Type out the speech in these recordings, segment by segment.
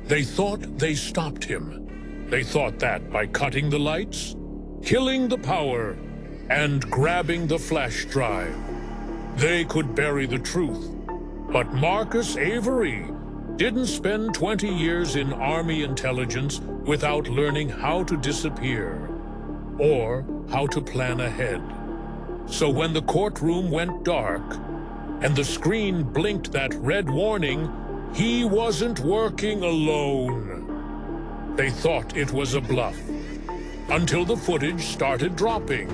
They thought they stopped him. They thought that by cutting the lights, killing the power, and grabbing the flash drive, they could bury the truth. But Marcus Avery didn't spend 20 years in Army intelligence without learning how to disappear or how to plan ahead. So when the courtroom went dark and the screen blinked that red warning, he wasn't working alone. They thought it was a bluff until the footage started dropping.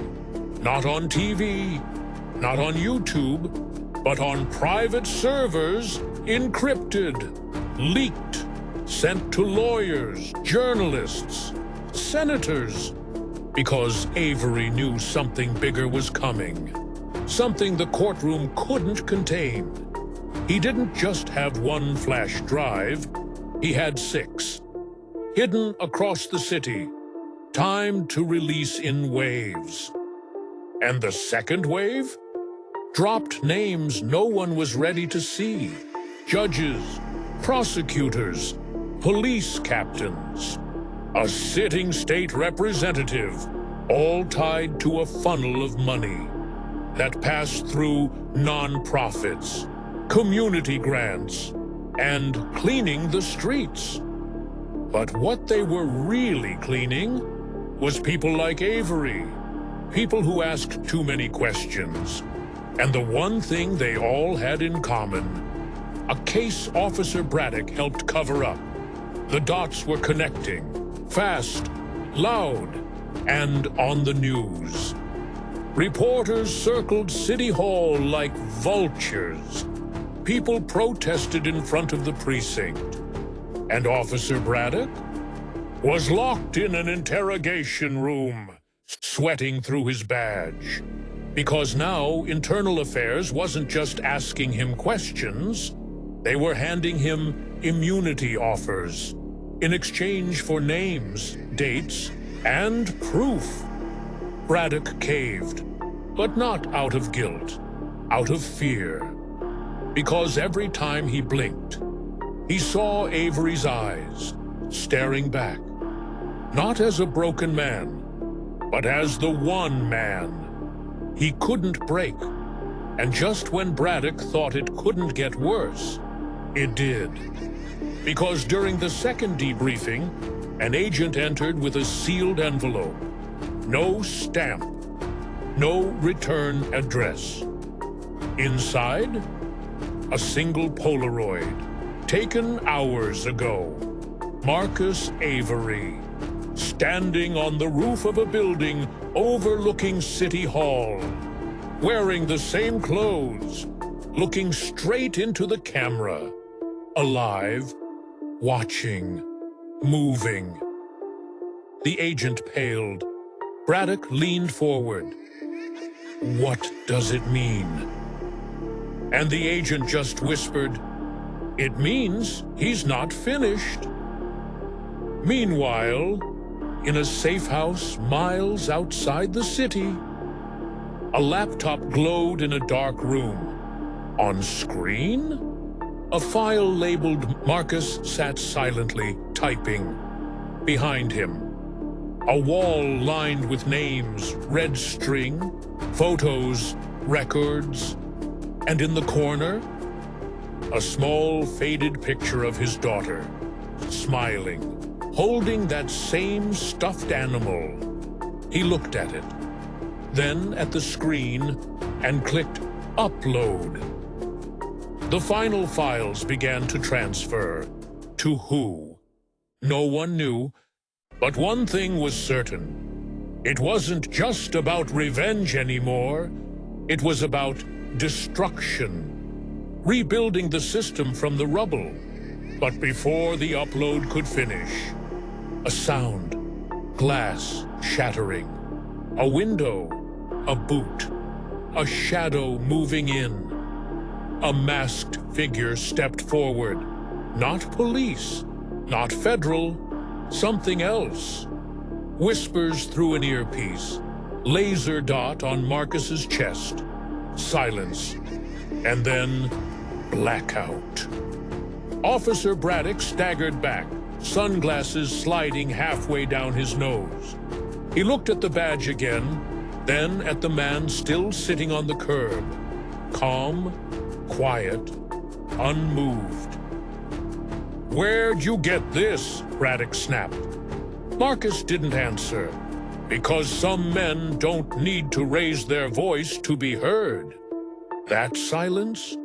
Not on TV, not on YouTube, but on private servers, encrypted, leaked, sent to lawyers, journalists, senators, because Avery knew something bigger was coming, something the courtroom couldn't contain. He didn't just have one flash drive, he had 6, hidden across the city, timed to release in waves. And the second wave? Dropped names no one was ready to see. Judges, prosecutors, police captains, a sitting state representative, all tied to a funnel of money that passed through non-profits, community grants, and cleaning the streets. But what they were really cleaning was people like Avery, people who asked too many questions. And the one thing they all had in common, a case Officer Braddock helped cover up. The dots were connecting, fast, loud, and on the news. Reporters circled City Hall like vultures. People protested in front of the precinct. And Officer Braddock was locked in an interrogation room, sweating through his badge. Because now Internal Affairs wasn't just asking him questions, they were handing him immunity offers in exchange for names, dates, and proof. Braddock caved, but not out of guilt, out of fear. Because every time he blinked, he saw Avery's eyes staring back, not as a broken man, but as the one man he couldn't break. And just when Braddock thought it couldn't get worse, it did. Because during the second debriefing, an agent entered with a sealed envelope. No stamp, no return address. Inside, a single Polaroid, taken hours ago. Marcus Avery, standing on the roof of a building overlooking City Hall, wearing the same clothes, looking straight into the camera, alive, watching, moving. The agent paled. Braddock leaned forward. What does it mean? And the agent just whispered, "It means he's not finished." Meanwhile, in a safe house miles outside the city, a laptop glowed in a dark room. On screen, a file labeled Marcus sat silently, typing. Behind him, a wall lined with names, red string, photos, records, and in the corner, a small faded picture of his daughter, smiling, holding that same stuffed animal. He looked at it, then at the screen, and clicked Upload. The final files began to transfer. To who? No one knew, but one thing was certain. It wasn't just about revenge anymore. It was about destruction, rebuilding the system from the rubble. But before the upload could finish, a sound, glass shattering, a window, a boot, a shadow moving in. A masked figure stepped forward. Not police, not federal, something else. Whispers through an earpiece, laser dot on Marcus's chest, silence, and then blackout. Officer Braddock staggered back, sunglasses sliding halfway down his nose. He looked at the badge again, then at the man still sitting on the curb, calm, quiet, unmoved. "Where'd you get this?" Braddock snapped. Marcus didn't answer, because some men don't need to raise their voice to be heard. That silence?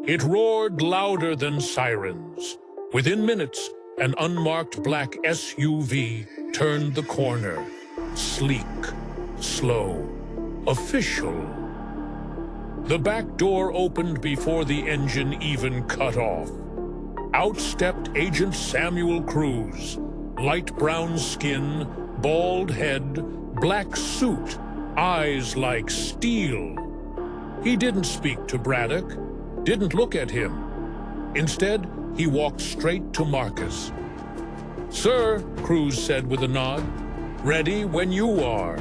It roared louder than sirens. Within minutes, an unmarked black SUV turned the corner. Sleek, slow, official. The back door opened before the engine even cut off. Out stepped Agent Samuel Cruz. Light brown skin, bald head, black suit, eyes like steel. He didn't speak to Braddock, didn't look at him. Instead, he walked straight to Marcus. "Sir," Cruz said with a nod, "ready when you are."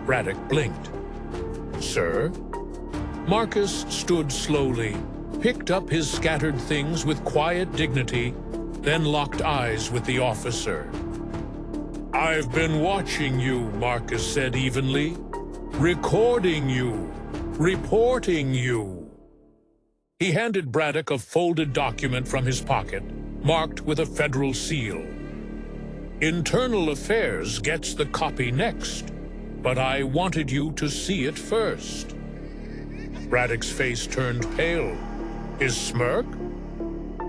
Braddock blinked. "Sir?" Marcus stood slowly, picked up his scattered things with quiet dignity, then locked eyes with the officer. "I've been watching you," Marcus said evenly. "Recording you. Reporting you." He handed Braddock a folded document from his pocket, marked with a federal seal. "Internal Affairs gets the copy next, but I wanted you to see it first." Braddock's face turned pale. His smirk?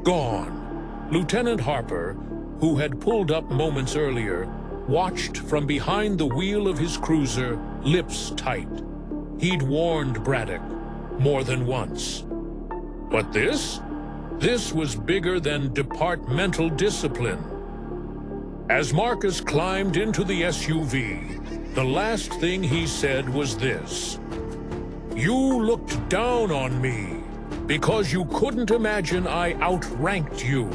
Gone. Lieutenant Harper, who had pulled up moments earlier, watched from behind the wheel of his cruiser, lips tight. He'd warned Braddock more than once. But this? This was bigger than departmental discipline. As Marcus climbed into the SUV, the last thing he said was this: "You looked down on me because you couldn't imagine I outranked you."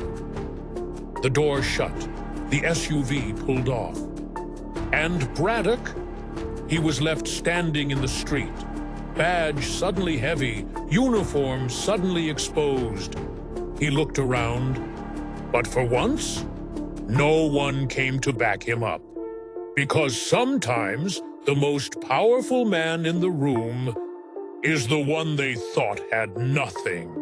The door shut. The SUV pulled off. And Braddock? He was left standing in the street, badge suddenly heavy, uniform suddenly exposed. He looked around, but for once, no one came to back him up. Because sometimes the most powerful man in the room is the one they thought had nothing.